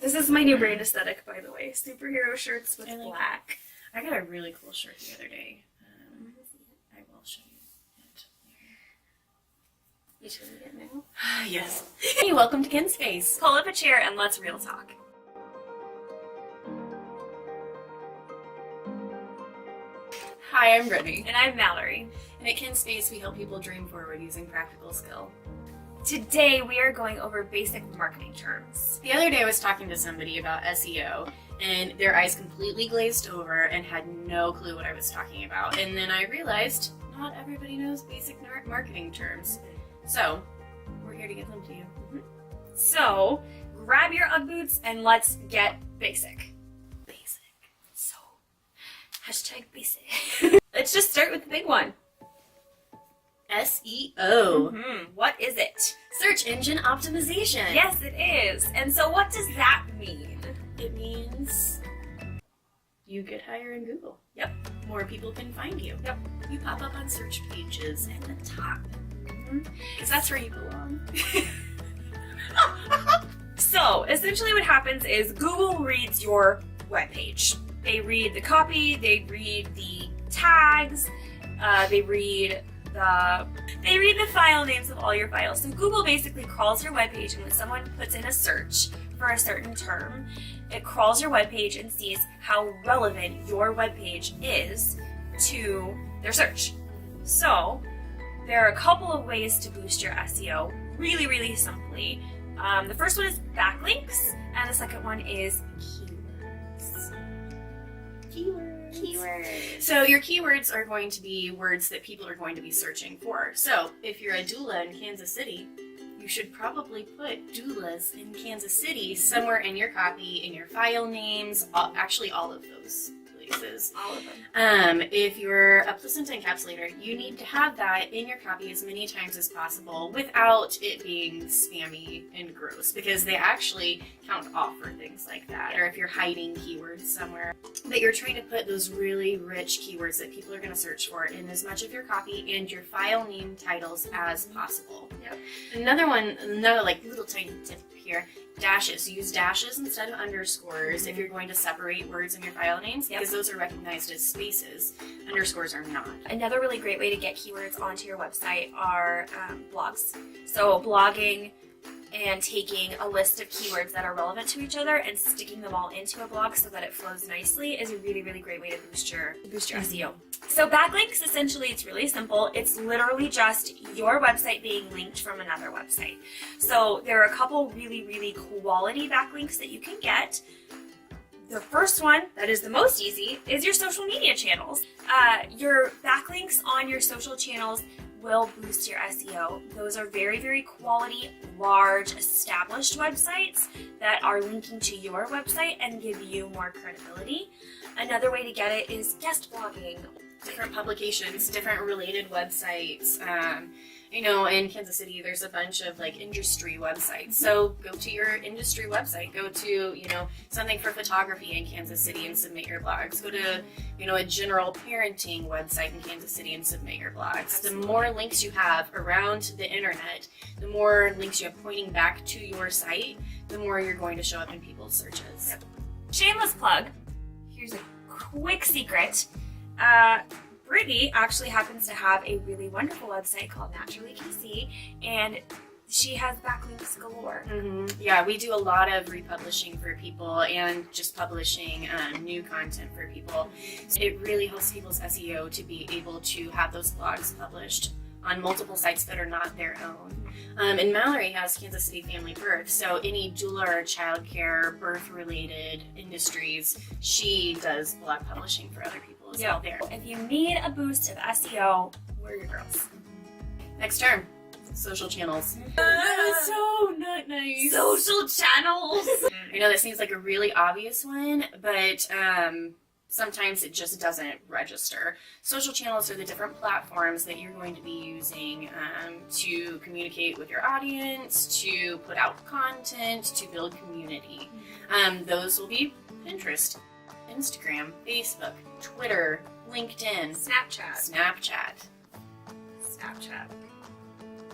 This is my new brand aesthetic, by the way. Superhero shirts with black. I got a really cool shirt the other day. I will show you it. You showing it now? Yes. Hey, welcome to Kinspace. Pull up a chair and let's real talk. Hi, I'm Brittany. And I'm Mallory. And at Kinspace, we help people dream forward using practical skill. Today, we are going over basic marketing terms. The other day, I was talking to somebody about SEO, and their eyes completely glazed over and had no clue what I was talking about. And then I realized not everybody knows basic marketing terms. So, we're here to give them to you. So, grab your Ugg boots and let's get basic. Basic. So, hashtag basic. Let's just start with the big one. SEO. What is it? Search engine optimization. Yes, it is. And so what does that mean? It means you get higher in Google. Yep. More people can find you. Yep. You pop up on search pages at the top. Because that's where you belong. So, essentially what happens is Google reads your webpage. They read the copy, they read the tags, they read the file names of all your files. So Google basically crawls your webpage, and when someone puts in a search for a certain term, it crawls your webpage and sees how relevant your webpage is to their search. So there are a couple of ways to boost your SEO really, really simply. The first one is backlinks, and the second one is keywords. So your keywords are going to be words that people are going to be searching for. So if you're a doula in Kansas City, you should probably put doulas in Kansas City somewhere in your copy, in your file names, actually all of those places. All of them. If you're a placenta encapsulator, you need to have that in your copy as many times as possible without it being spammy and gross, because they actually count off for things like that. Or if you're hiding keywords somewhere, that you're trying to put those really rich keywords that people are going to search for in as much of your copy and your file name titles as possible. Yep. Another like little tiny tip here. Dashes. Use dashes instead of underscores if you're going to separate words in your file names, because those are recognized as spaces. Underscores are not. Another really great way to get keywords onto your website are blogs. So blogging and taking a list of keywords that are relevant to each other and sticking them all into a blog so that it flows nicely is a really, really great way to boost your SEO. So backlinks, essentially, it's really simple. It's literally just your website being linked from another website. So there are a couple really, really quality backlinks that you can get. The first one, that is the most easy, is your social media channels. Your backlinks on your social channels will boost your SEO. Those are very, very quality, large, established websites that are linking to your website and give you more credibility. Another way to get it is guest blogging. Different publications, different related websites. In Kansas City, there's a bunch of like industry websites. So go to your industry website. Go to, something for photography in Kansas City and submit your blogs. Go to, a general parenting website in Kansas City and submit your blogs. The more links you have around the internet, the more links you have pointing back to your site, the more you're going to show up in people's searches. Yep. Shameless plug. Here's a quick secret. Brittany actually happens to have a really wonderful website called Naturally KC, and she has backlinks galore. Yeah, we do a lot of republishing for people and just publishing new content for people. So it really helps people's SEO to be able to have those blogs published on multiple sites that are not their own. And Mallory has Kansas City Family Birth, so any doula or childcare, birth-related industries, she does blog publishing for other people as well there. If you need a boost of SEO, we're your girls. Next term, social channels. So not nice. Social channels. I know that seems like a really obvious one, but sometimes it just doesn't register. Social channels are the different platforms that you're going to be using to communicate with your audience, to put out content, to build community. Those will be Pinterest, Instagram, Facebook, Twitter, LinkedIn, Snapchat.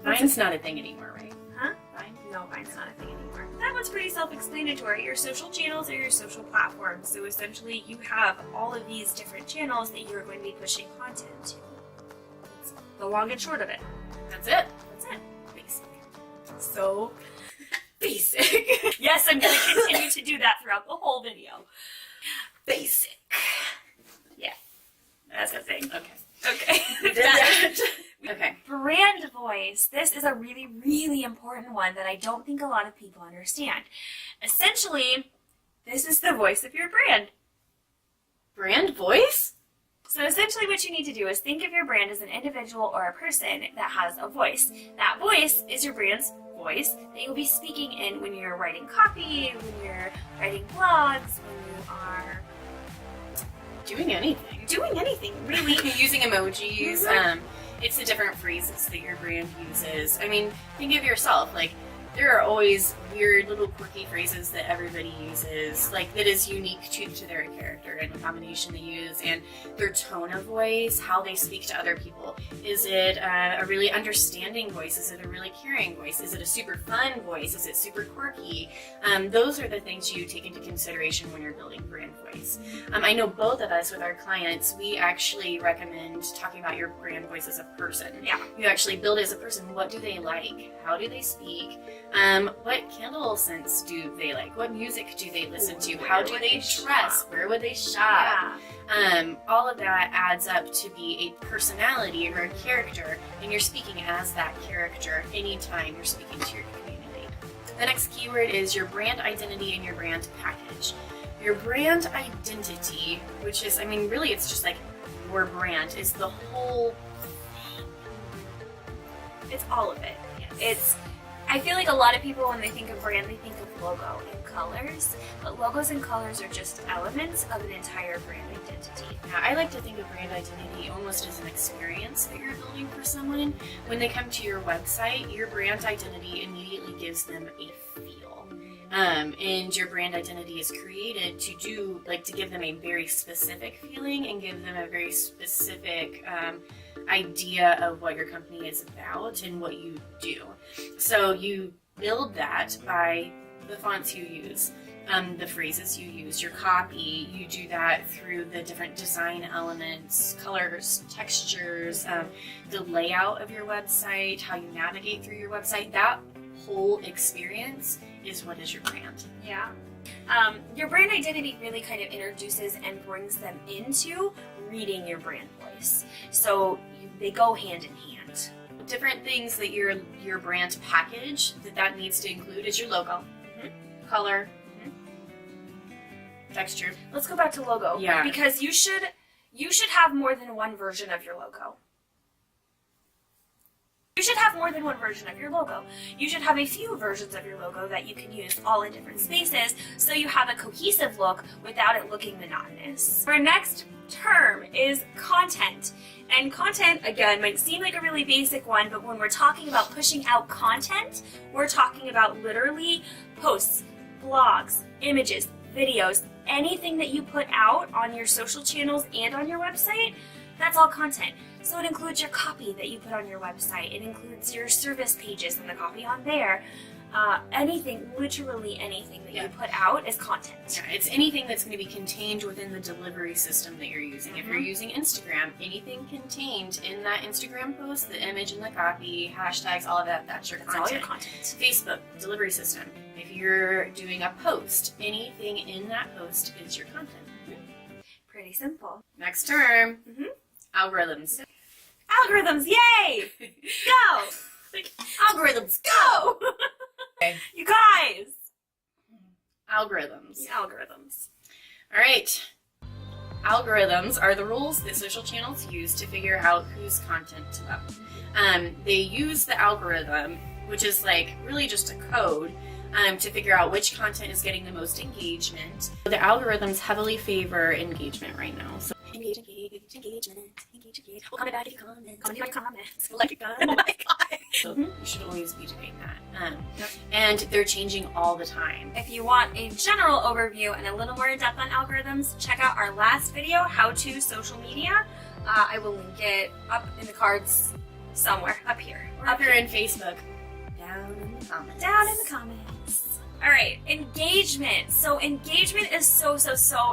Vine's not a thing anymore, right? Huh? Vine? No, mine's not a thing anymore. That one's pretty self-explanatory. Your social channels are your social platforms. So essentially you have all of these different channels that you're going to be pushing content to. That's the long and short of it. That's it. That's it. Basic. So basic. Yes, I'm going to continue to do that throughout the whole video. Basic. Yeah, that's the thing. Okay. Okay. Okay. Brand voice. This is a really, really important one that I don't think a lot of people understand. Essentially, this is the voice of your brand. Brand voice? So essentially what you need to do is think of your brand as an individual or a person that has a voice. That voice is your brand's voice that you'll be speaking in when you're writing copy, when you're writing blogs, when you are Doing anything. doing anything, really. Using emojis. Mhm. It's the different phrases that your brand uses. I mean, think of yourself. Like, there are always weird little quirky phrases that everybody uses, like that is unique to their character and the combination they use and their tone of voice, how they speak to other people. Is it a really understanding voice? Is it a really caring voice? Is it a super fun voice? Is it super quirky? Those are the things you take into consideration when you're building brand voice. I know both of us with our clients, we actually recommend talking about your brand voice as a person. Yeah. You actually build it as a person. What do they like? How do they speak? What candle scents do they like? What music do they listen to? How do they dress? Where would they shop? Yeah. All of that adds up to be a personality or a character, and you're speaking as that character anytime you're speaking to your community. The next keyword is your brand identity and your brand package. Your brand identity, which is, I mean, really it's just like your brand, is the whole thing. It's all of it. Yes. I feel like a lot of people, when they think of brand, they think of logo and colors, but logos and colors are just elements of an entire brand identity. Now, I like to think of brand identity almost as an experience that you're building for someone. When they come to your website, your brand identity immediately gives them a feel. And your brand identity is created to give them a very specific feeling and give them a very specific idea of what your company is about and what you do. So you build that by the fonts you use, the phrases you use, your copy. You do that through the different design elements, colors, textures, the layout of your website, how you navigate through your website. That whole experience is what is your brand. Yeah. Your brand identity really kind of introduces and brings them into reading your brand voice. So they go hand in hand. Different things that your brand package that needs to include is your logo, color, texture. Let's go back to logo. Yeah. Because you should have more than one version of your logo. You should have more than one version of your logo. You should have a few versions of your logo that you can use all in different spaces so you have a cohesive look without it looking monotonous. Our next term is content. And content, again, might seem like a really basic one, but when we're talking about pushing out content, we're talking about literally posts, blogs, images, videos, anything that you put out on your social channels and on your website, that's all content. So it includes your copy that you put on your website. It includes your service pages and the copy on there. Anything, literally anything that you put out is content. Yeah, it's anything that's going to be contained within the delivery system that you're using. If you're using Instagram, anything contained in that Instagram post, the image and the copy, hashtags, all of that, that's your content. All your content. Facebook, delivery system. If you're doing a post, anything in that post is your content. Pretty simple. Next term, algorithms. Algorithms, yay! Go! Algorithms, go! Okay. You guys! Algorithms. Algorithms. All right. Algorithms are the rules that social channels use to figure out whose content to them. They use the algorithm, which is like really just a code, to figure out which content is getting the most engagement. The algorithms heavily favor engagement right now. So engage. Well, comment back if you comment. Comment if you comment. Like your gun. Oh my god. So you should always be doing that. And they're changing all the time. If you want a general overview and a little more in depth on algorithms, check out our last video, How to Social Media. I will link it up in the cards somewhere, up here. Or if you're in Facebook, down in the comments. Down in the comments. All right, engagement. So engagement is so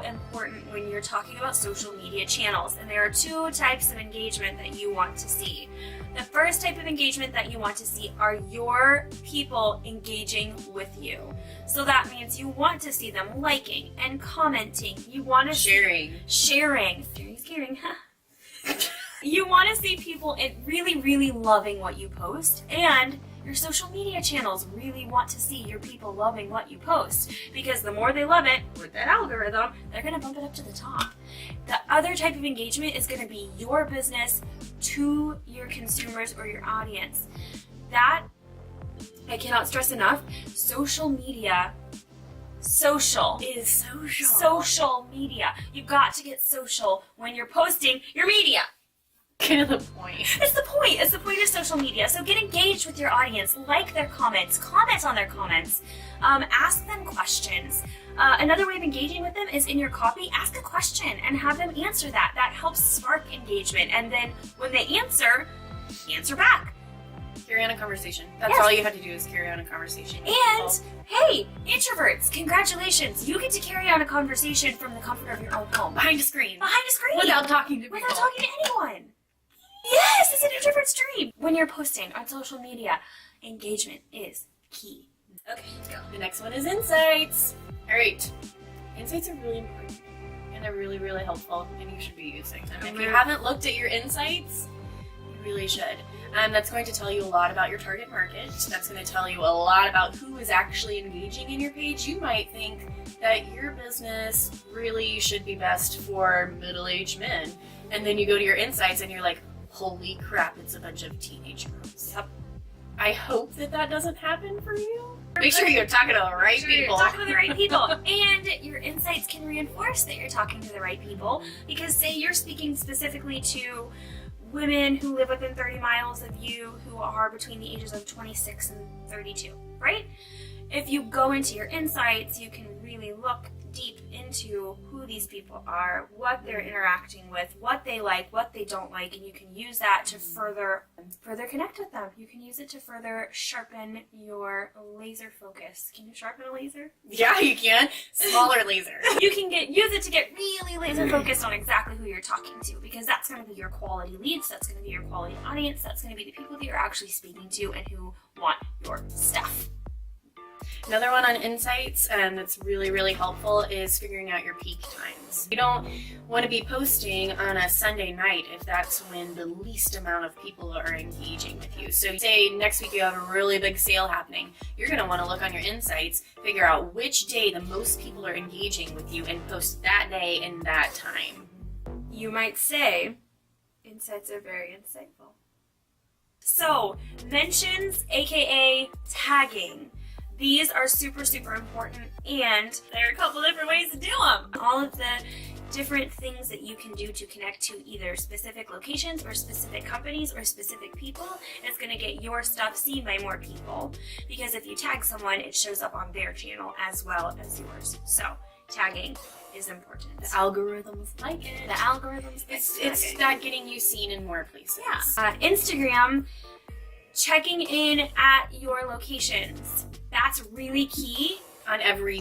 important when you're talking about social media channels. And there are two types of engagement that you want to see. The first type of engagement that you want to see are your people engaging with you. So that means you want to see them liking and commenting. You want to sharing. Sharing is caring, huh? You want to see people really loving what you post, and your social media channels really want to see your people loving what you post, because the more they love it with that algorithm, they're going to bump it up to the top. The other type of engagement is going to be your business to your consumers or your audience. That, I cannot stress enough, social media. Social is social media. You've got to get social when you're posting your media. Kind of the point. It's the point. It's the point of social media. So get engaged with your audience. Like their comments. Comment on their comments. Ask them questions. Another way of engaging with them is in your copy. Ask a question and have them answer that. That helps spark engagement. And then when they answer back. Carry on a conversation. That's Yes. all you have to do is carry on a conversation. And hey, introverts, congratulations. You get to carry on a conversation from the comfort of your own home. Behind a screen. Behind a screen. Without talking to people. Without talking to anyone. Yes, it's an introvert's dream. When you're posting on social media, engagement is key. Okay, let's go. The next one is insights. All right. Insights are really important, and they're really helpful, and you should be using them. If you haven't looked at your insights, you really should. That's going to tell you a lot about your target market. That's going to tell you a lot about who is actually engaging in your page. You might think that your business really should be best for middle-aged men, and then you go to your insights and you're like, holy crap, it's a bunch of teenage girls. Yep. I hope that doesn't happen for you. Make sure you're talking to the right people. You're talking to the right people. And your insights can reinforce that you're talking to the right people, because say you're speaking specifically to women who live within 30 miles of you who are between the ages of 26 and 32, right? If you go into your insights, you can really look deep into who these people are, what they're interacting with, what they like, what they don't like, and you can use that to further connect with them. You can use it to further sharpen your laser focus. Can you sharpen a laser? Yeah, you can. Smaller laser. You can use it to get really laser focused on exactly who you're talking to, because that's going to be your quality leads, that's going to be your quality audience, that's going to be the people that you're actually speaking to and who want your stuff. Another one on insights that's really helpful is figuring out your peak times. You don't want to be posting on a Sunday night if that's when the least amount of people are engaging with you. So say next week you have a really big sale happening. You're going to want to look on your insights, figure out which day the most people are engaging with you, and post that day and that time. You might say, insights are very insightful. So, mentions, aka tagging. These are super important, and there are a couple different ways to do them. All of the different things that you can do to connect to either specific locations or specific companies or specific people is going to get your stuff seen by more people, because if you tag someone, it shows up on their channel as well as yours. So tagging is important. The algorithms like it. The algorithms like It's not getting you seen in more places. Yeah. Instagram, checking in at your locations. That's really key. On every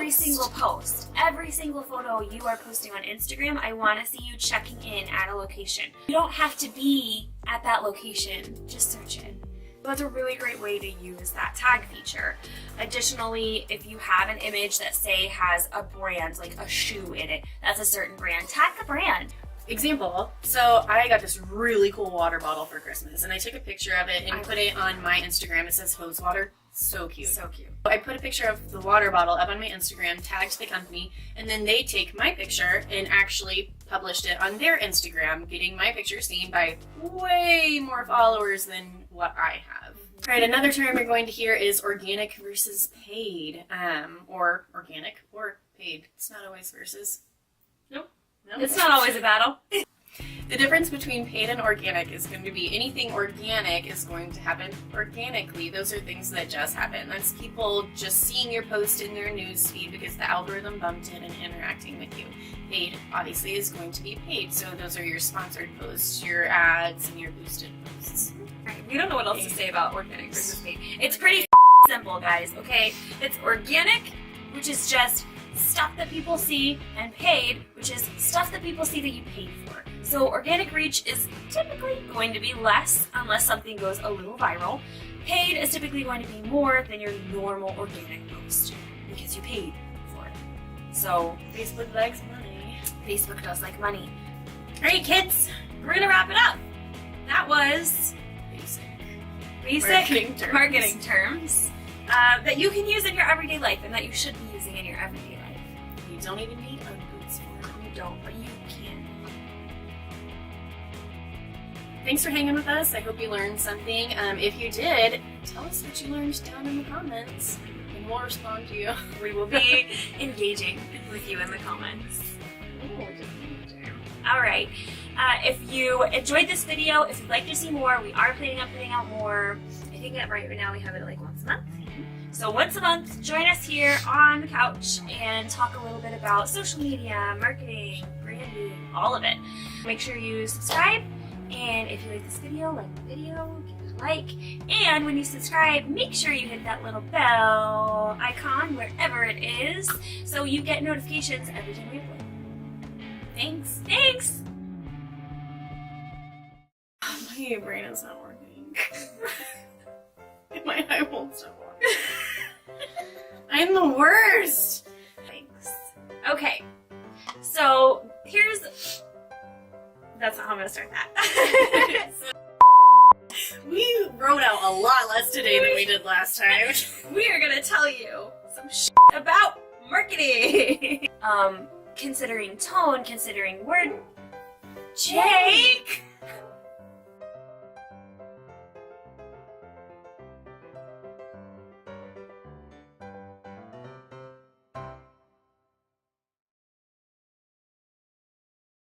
single post. Every single photo you are posting on Instagram, I want to see you checking in at a location. You don't have to be at that location, just search it. That's a really great way to use that tag feature. Additionally, if you have an image that, say, has a brand, like a shoe in it, that's a certain brand, tag the brand. Example, so I got this really cool water bottle for Christmas, and I took a picture of it and put it on my Instagram. It says hose water. So cute. So cute. I put a picture of the water bottle up on my Instagram, tagged the company, and then they take my picture and actually published it on their Instagram, getting my picture seen by way more followers than what I have. All right, another term you're going to hear is organic versus paid, or organic or paid. It's not always versus. Nope. It's not always a battle. The difference between paid and organic is going to be anything organic is going to happen organically. Those are things that just happen. That's people just seeing your post in their news feed because the algorithm bumped it and interacting with you. Paid, obviously, is going to be paid. So those are your sponsored posts, your ads, and your boosted posts. Right. We don't know what else to say about organic versus paid. It's pretty simple, guys, okay? It's organic, which is just stuff that people see, and paid, which is stuff that people see that you paid for. So organic reach is typically going to be less unless something goes a little viral. Paid is typically going to be more than your normal organic post because you paid for it. So Facebook likes money. Facebook does like money. All right, kids, we're gonna wrap it up. That was basic marketing terms that you can use in your everyday life and that you should be using in your everyday life. You don't even need Ugg boots for it. You don't, but you can. Thanks for hanging with us. I hope you learned something. If you did, tell us what you learned down in the comments, and we'll respond to you. We will be engaging with you in the comments. All right. If you enjoyed this video, if you'd like to see more, we are planning on putting out more. I think that right now we have it like once a month. So once a month, join us here on the couch and talk a little bit about social media, marketing, branding, all of it. Make sure you subscribe, and if you like this video, like the video, give it a like. And when you subscribe, make sure you hit that little bell icon wherever it is so you get notifications every time we upload. Thanks. Thanks. My brain is not working. My eye won't stop working. I'm the worst. Thanks. Okay. So that's not how I'm gonna start that. We wrote out a lot less today than we did last time. We are gonna tell you some shit about marketing. Considering tone, considering word. Jake!